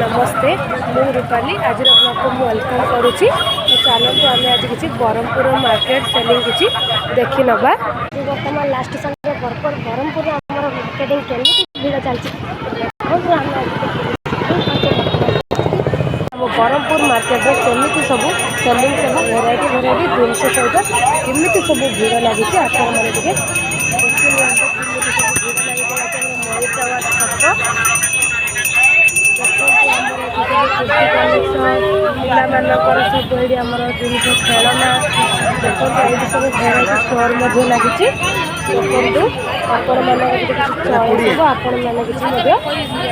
नमस्ते मु रूपाली आज ब्लॉग को वेलकम करुच्ची। तो चलते आम आज किसी ब्रह्मपुर मार्केट सेलिंग किसी देखी नवा। बर्तमान लास्ट समय ब्रह्मपुर मार्केटिंग केमी भीड़ चलती ब्रह्मपुर मार्केट में केमी सब सेलिंग सब भेराइटी जिनस सहित केमी सब भीड़ लगी आपण मैंने भीड़ पिलाମାନଙ୍କର ସବୁ ଏଇଠି ଆମର ଜିନିଷ ଖେଳନା ଦେଖନ୍ତୁ ଏଇଠି ସବୁ ଭେରାଇଟି ଷ୍ଟୋର୍ ମଧ୍ୟ ଲାଗିଛି। ଦେଖନ୍ତୁ ଆପଣମାନଙ୍କ ଯଦି କିଛି ଚଏସ୍ ହେବ ଆପଣମାନେ କିଛି ମଧ୍ୟ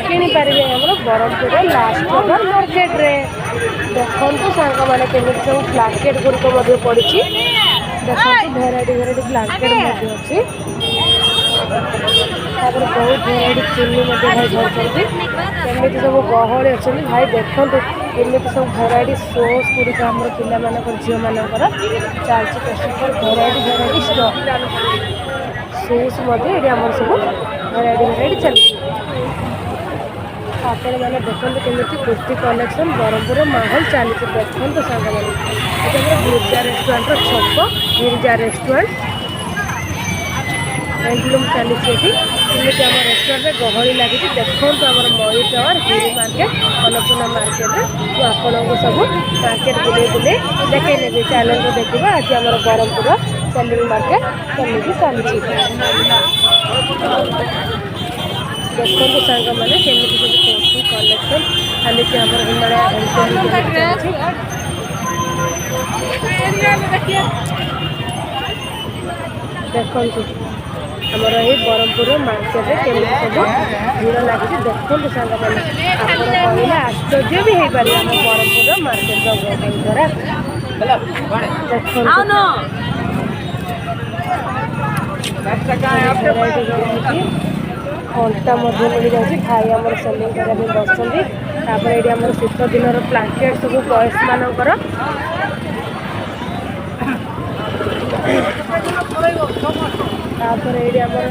କିଣିପାରିବେ ଆମର ବ୍ରହ୍ମପୁର ଲାଷ୍ଟ ନମ୍ବର ମାର୍କେଟରେ। ଦେଖନ୍ତୁ ସାଙ୍ଗମାନେ କେମିତି ସବୁ ବ୍ଲାଙ୍କେଟ୍ ଗୁଡ଼ିକ ମଧ୍ୟ ପଡ଼ିଛି। ଦେଖନ୍ତୁ ଭେରାଇଟି ବ୍ଲାଙ୍କେଟ୍ ମଧ୍ୟ ଅଛି। ତାପରେ ବହୁତ ଭେରାଇଟି ଚୁନି ମଧ୍ୟ ଭାଇ ଧରିଛନ୍ତି। କେମିତି ସବୁ ଗହଳି ଅଛନ୍ତି ଭାଇ ଦେଖନ୍ତୁ କେମିତି ସବୁ ଭେରାଇଟି ସୋସ୍ ଗୁଡ଼ିକ ଆମର ପିଲାମାନଙ୍କର ଝିଅମାନଙ୍କର ଚାଲିଛି। କଷ୍ଟମର ଭେରାଇଟି ଷ୍ଟକ୍ ସୁଜ୍ ମଧ୍ୟ ଏଠି ଆମର ସବୁ ଭେରାଇଟି ଚାଲିଛି। ଆପଣମାନେ ଦେଖନ୍ତୁ କେମିତି କୁର୍ତ୍ତୀ କଲେକ୍ସନ୍ ବ୍ରହ୍ମପୁର ମାହୋଲ ଚାଲିଛି। ଦେଖନ୍ତୁ ସାଙ୍ଗମାନେ ଏଠି ଆମର ଗିର୍ଜା ରେଷ୍ଟୁରାଣ୍ଟର ଛକ ଗିର୍ଜା ରେଷ୍ଟୁରାଣ୍ଟ ହ୍ୟାଣ୍ଡଲୁମ୍ ଚାଲିଛି। ଏଠି କେମିତି ଆମ ରେଷ୍ଟୁରାଣ୍ଟରେ ଗହଳି ଲାଗିଛି। ଦେଖନ୍ତୁ ଆମର ମୟୂର ଟାୱାର ହିରି ମାର୍କେଟ ଅନ୍ନପୂର୍ଣ୍ଣା ମାର୍କେଟରେ ମୁଁ ଆପଣଙ୍କୁ ସବୁ ମାର୍କେଟ ବୁଲେଇ ଦେଖାଇ ନେବି। ଚାଲନ୍ତୁ ଦେଖିବା ଆଜି ଆମର ବ୍ରହ୍ମପୁର ସେଲିଂ ମାର୍କେଟ କେମିତି ଚାଲିଛି। ଦେଖନ୍ତୁ ସାଙ୍ଗମାନେ କେମିତି ସବୁ କୁର୍ତ୍ତୀ କଲେକ୍ସନ୍ ଚାଲିଛି ଆମର ହିମାଳୟ ଚାଲିଛି। ଦେଖନ୍ତୁ ଆମର ଏହି ବ୍ରହ୍ମପୁର ମାର୍କେଟରେ କେମିତି ସବୁ ଭିଡ଼ ଲାଗିଛି। ଦେଖନ୍ତୁ ସାଙ୍ଗମାନେ ଆପଣ କହିଲେ ଆଶ୍ଚର୍ଯ୍ୟ ବି ହେଇପାରିବ ଆମ ବ୍ରହ୍ମପୁର ମାର୍କେଟର ଗହଳି ଦ୍ୱାରା। ଦେଖନ୍ତୁ ଘଣ୍ଟା ମଧ୍ୟ ମିଳିଯାଉଛି। ଭାଇ ଆମର ସେଲିଂ କରିବା ପାଇଁ ବସୁଛନ୍ତି। ତାପରେ ଏଠି ଆମର ଶୀତ ଦିନର ବ୍ଲାଙ୍କେଟ୍ ସବୁ ବୟସମାନଙ୍କର। ତାପରେ ଏଇଠି ଆମର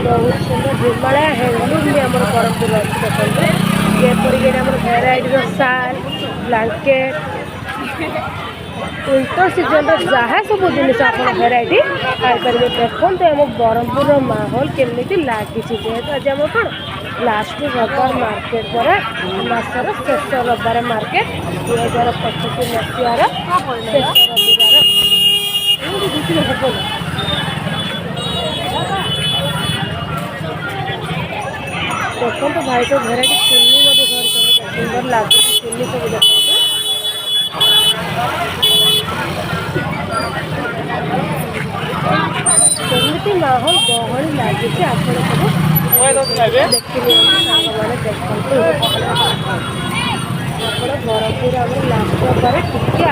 ବହୁତ ସୁନ୍ଦର ହିମାଳୟ ହ୍ୟାଣ୍ଡଲୁମ୍ ବି ଆମର ବ୍ରହ୍ମପୁର ଅଛି। ଦେଖନ୍ତୁ ଯେପରିକି ଏଠି ଆମର ଭେରାଇଟିର ଶାଲ୍ ବ୍ଲାଙ୍କେଟ୍ ୱିଣ୍ଟର ସିଜନ୍ର ଯାହା ସବୁ ଜିନିଷ ଆପଣ ଭେରାଇଟି ପାଇପାରିବେ। ଦେଖନ୍ତୁ ଆମ ବ୍ରହ୍ମପୁରର ମାହୋଲ କେମିତି ଲାଗିଛି। ଯେହେତୁ ଆଜି ଆମର କ'ଣ ଲାଷ୍ଟ ରବିବାର ମାର୍କେଟ ପରା ମାସର ଶେଷ ରବିବାର ମାର୍କେଟ 2025 ମସିହାର ଶେଷ ରବିବାର। ଦେଖନ୍ତୁ ଭାଇ ସବୁ ଭେରାଇଟି ଚୁନି ମଧ୍ୟ ଧରିଛନ୍ତି। ସୁନ୍ଦର ଲାଗୁଛି ଚୁନି ସବୁ ଦେଖନ୍ତୁ। କେମିତି ମାହୋଲ ଗହଳି ଲାଗିଛି ଆପଣ ସବୁ ଦେଖି ନିଅନ୍ତୁ ସାଙ୍ଗମାନେ। ଦେଖନ୍ତୁ ଆପଣ ବ୍ରହ୍ମପୁର ଆମର ଲାଷ୍ଟ ରବିବାର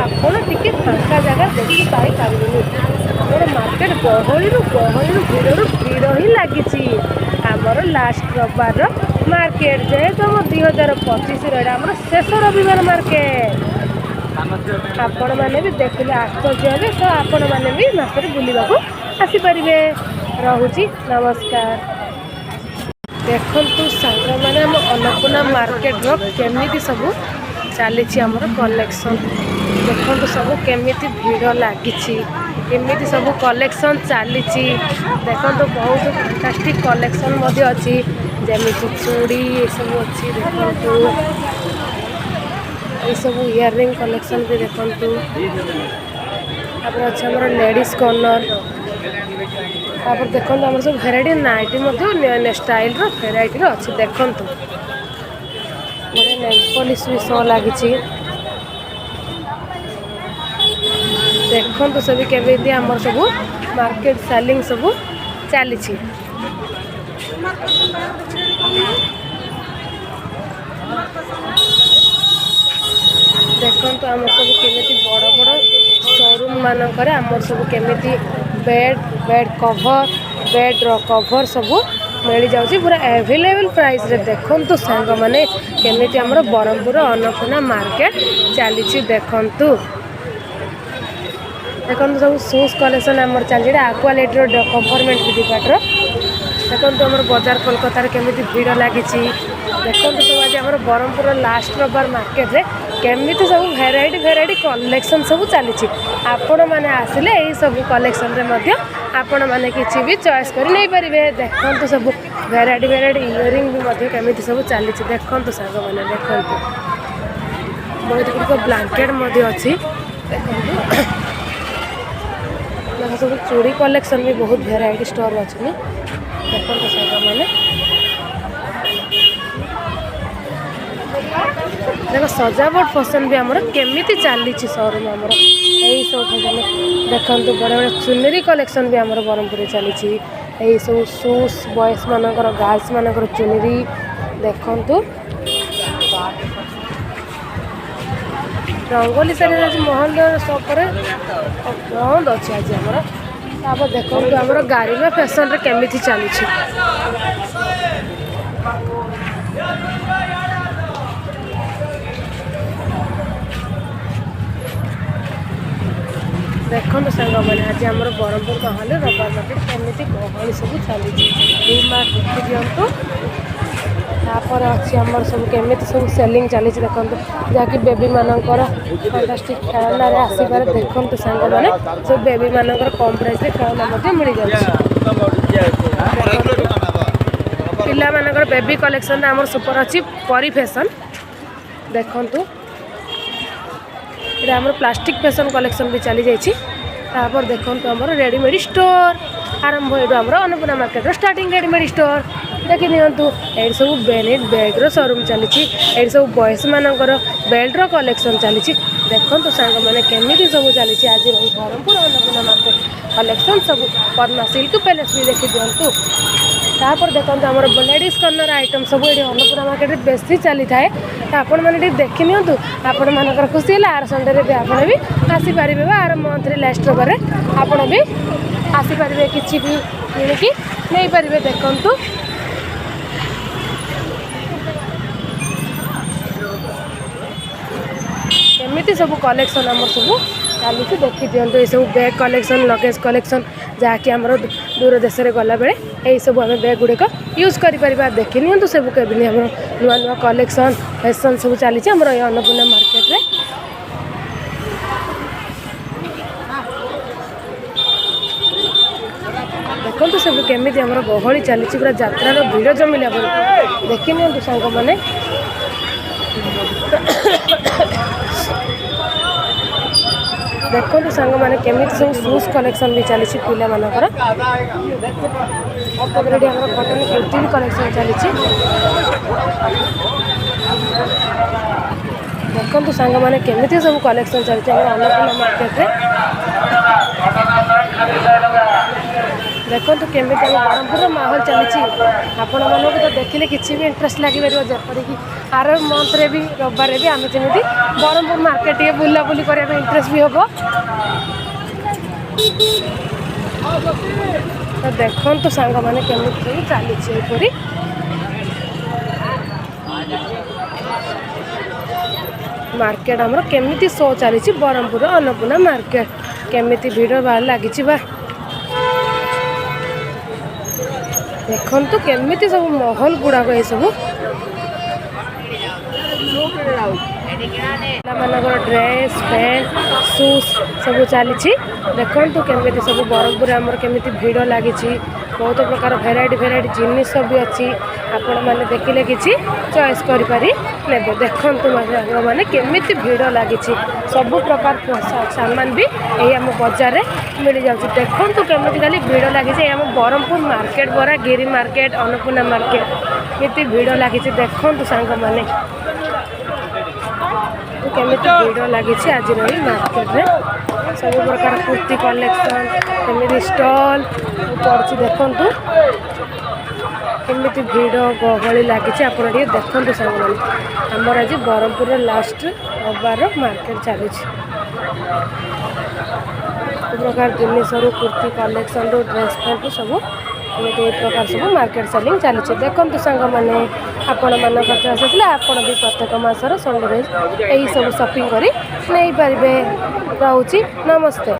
ଆପଣ ଟିକେ ଫାଙ୍କା ଜାଗା ଦେଖି ପାଇପାରିବେନି। ଆମର ମାର୍କେଟ ଗହଳିରୁ ଭିଡ଼ ହିଁ ଲାଗିଛି। ଆମର ଲାଷ୍ଟ ରବିବାର ମାର୍କେଟ ଯେହେତୁ ଆମ 2025ର ଏଇଟା ଆମର ଶେଷ ରବିବାର ମାର୍କେଟ। ଆପଣମାନେ ବି ଦେଖିଲେ ଆଶ୍ଚର୍ଯ୍ୟ ହେବେ। ତ ଆପଣମାନେ ବି ମାସରେ ବୁଲିବାକୁ ଆସିପାରିବେ। ରହୁଛି ନମସ୍କାର। ଦେଖନ୍ତୁ ସାଙ୍ଗମାନେ ଆମ ଅନ୍ନପୂର୍ଣ୍ଣା ମାର୍କେଟର କେମିତି ସବୁ ଚାଲିଛି ଆମର କଲେକ୍ସନ୍। ଦେଖନ୍ତୁ ସବୁ କେମିତି ଭିଡ଼ ଲାଗିଛି କେମିତି ସବୁ କଲେକ୍ସନ୍ ଚାଲିଛି। ଦେଖନ୍ତୁ ବହୁତ ଫାଣ୍ଟାଷ୍ଟିକ୍ କଲେକ୍ସନ୍ ମଧ୍ୟ ଅଛି। ଯେମିତି ଚୁଡ଼ି ଏସବୁ ଅଛି। ଦେଖନ୍ତୁ ଏସବୁ ଇୟରିଂ କଲେକ୍ସନ୍ ବି ଦେଖନ୍ତୁ। ତାପରେ ଅଛି ଆମର ଲେଡ଼ିଜ୍ କର୍ଣ୍ଣର। ତାପରେ ଦେଖନ୍ତୁ ଆମର ସବୁ ଭେରାଇଟି ନାଇଟି ମଧ୍ୟ ଷ୍ଟାଇଲ୍ର ଭେରାଇଟିର ଅଛି। ଦେଖନ୍ତୁ ଗୋଟେ ନେଲ୍ ପଲିସ୍ ବି ସହ ଲାଗିଛି। ଦେଖନ୍ତୁ ସବୁ କେମିତି ଆମର ସବୁ ମାର୍କେଟ ସେଲିଂ ସବୁ ଚାଲିଛି। ଦେଖନ୍ତୁ ଆମର ସବୁ କେମିତି ବଡ଼ ବଡ଼ ଶୋରୁମ୍ ମାନଙ୍କରେ ଆମର ସବୁ କେମିତି ବେଡ୍ କଭର ସବୁ ମିଳିଯାଉଛି ପୁରା ଆଭେଲେବଲ୍ ପ୍ରାଇସ୍ରେ। ଦେଖନ୍ତୁ ସାଙ୍ଗମାନେ କେମିତି ଆମର ବ୍ରହ୍ମପୁର ଅନ୍ନପୂର୍ଣ୍ଣା ମାର୍କେଟ ଚାଲିଛି। ଦେଖନ୍ତୁ ସବୁ ସୁଜ୍ କଲେକ୍ସନ୍ ଆମର ଚାଲିଛି। ଏଇଟା ଆକ୍ୱାଲିଟିର ଗଭର୍ଣ୍ଣମେଣ୍ଟ ଡିପାର୍ଟର देखो आम बजार कोलकातार केमी भिड़ लगी देखो सब आज आम ब्रह्मपुर लास्ट रविवार मार्केट रे केमी सब भेराइटी भेराइटी कलेक्शन सब चली आपण मैंने आसिले यही सब कलेक्शन रे आपण मैंने किसी भी चॉइस कर नहीं पारे। देखो सब भेराइटी भेराइटी इयरिंग भी केमी सब चली देखो सांग मैंने देखो बहुत गुड़िक ब्लांकेट अच्छी देखो सब चूड़ी कलेक्शन भी बहुत भेराइटी स्टोर अच्छी देखो सांग मैंने देखो सजावट फैशन भी आमर केमी चली शोरूम आमर यही सब फैशन देखो बड़े बड़े चुनरी कलेक्शन भी आमर ब्रह्मपुर चली यही सब शूज बॉयज मानकर गर्ल्स मानकर चुनरी देखु रंगोली सारी आज महल सपरे बंद अच्छे आज आमर देखो आमर गारिमा फैशन रे केमी चली देखो सांग मैंने आज आम ब्रह्मपुर महल रविवार मार्केट केमी गहली सब चली मार्क देखी दिंतु तापर अच्छी आम सब केमी सब सेलिंग चली देखो जहाँकि बेबी मानकर फैंटास्टिक खेलना आसपार देखो सांग मैंने सब बेबी मानकर कम प्राइस खेलना मिल जाए पिला मानकर बेबी कलेक्शन आम सुपर अच्छी परी फैशन देखु ये आम प्लास्टिक फैशन कलेक्शन भी चली जापर देखो आम रेडीमेड स्टोर आरंभ ये आम Annapurna market starting readymade store देखी दिंतु ये सब बेनेट बैग्र शोरूम चली सब बॉयज मानकर बेल्टर कलेक्शन चली देखो सांग मैंने केमी सब चली आज ब्रह्मपुर अन्नपूर्णा मार्केट कलेक्शन सब पद्मा सिल्क पैलेस भी देखी दिंतु तापर देखो आम लेडीज कर्नर आइटम सब ये अन्नपूर्णा मार्केट बेसी चली थाए आपण मैंने देखी नियंतु आपण मानकर खुशी है आर संडे भी आपण भी आसीपारे आर मंथली लास्ट रविवार आपण भी आसीपारे किसी भी किणिकी नहीं पारे देखु केमी सब कलेक्शन आम सब चली देखी दिंतु ये सब बैग कलेक्शन लगेज कलेक्शन जहाँकि आम दूर देश में गला बेले यही सब आम बैग गुड़िक यूज कर देखी नियंतु सब केमी आम नुआ नुआ कलेक्शन फैशन सब चली आमर ये अन्नपूर्णा मार्केट रे देखो सब केमी आमर गहली चली पूरा यात्रार भिड़ जमिला देखी नियंतु सांग मैंने देखो सांग मैंने केमी सब शूज कलेक्शन भी चली पिला मानकर कटन कुर्ती भी कलेक्शन चली देखो सांग मैंने केमी सब कलेक्शन चली अन्नपूर्णा मार्केट रे देखो केमी ब्रह्मपुर माहौल चली आपण मानक तो देखिले किसी भी इंटरेस्ट लगे जपरिक आर मंथ रे भी रविवार भी आम जमी ब्रह्मपुर मार्केट ये बुला बुली करने इंटरेस्ट भी हम तो देखो सांग मैंने केमी चली मार्केट आमर केमी शो चली ब्रह्मपुर अन्नपूर्णा मार्केट केमी भिड़ बाहर लगी देखु केमी सब महल गुड़ाक ये सब मानकर ड्रेस पैंट शूज सब चली देखु केमी सब ब्रह्मपुर आमर केमी भिड़ लगी बहुत प्रकार भेराइटी भेराइटी जिनिस भी अच्छी आपण मैंने देखिले किसी चॉइस करें देखु मैंने केमी भिड़ लगी सब प्रकार सामान भी यही आम बजार में मिल जाऊँ देखु केमी खाली भिड़ लगी आम ब्रह्मपुर मार्केट बरा गिरी मार्केट अन्नपूर्णा मार्केट केमी भिड़ लगी देखु सांग मैंने केमी भिड़ लगी आज मार्केट में सब प्रकार कुर्ती कलेक्शन केमी स्टॉल पड़ी देखु केमी भिड़ गहली लगी आप देखु सांग मैंने आमर आज ब्रह्मपुर लास्ट रविवार मार्केट चली प्रकार जिनिस कुर्ती कलेक्शन ड्रेस पैंट सब एमती प्रकार सब मार्केट सेलिंग चली देखु सांग मैंने आपण मान चॉइस आपण भी प्रत्येक मासर संडे यही सब शॉपिंग कर नहीं पारे। रोची नमस्ते।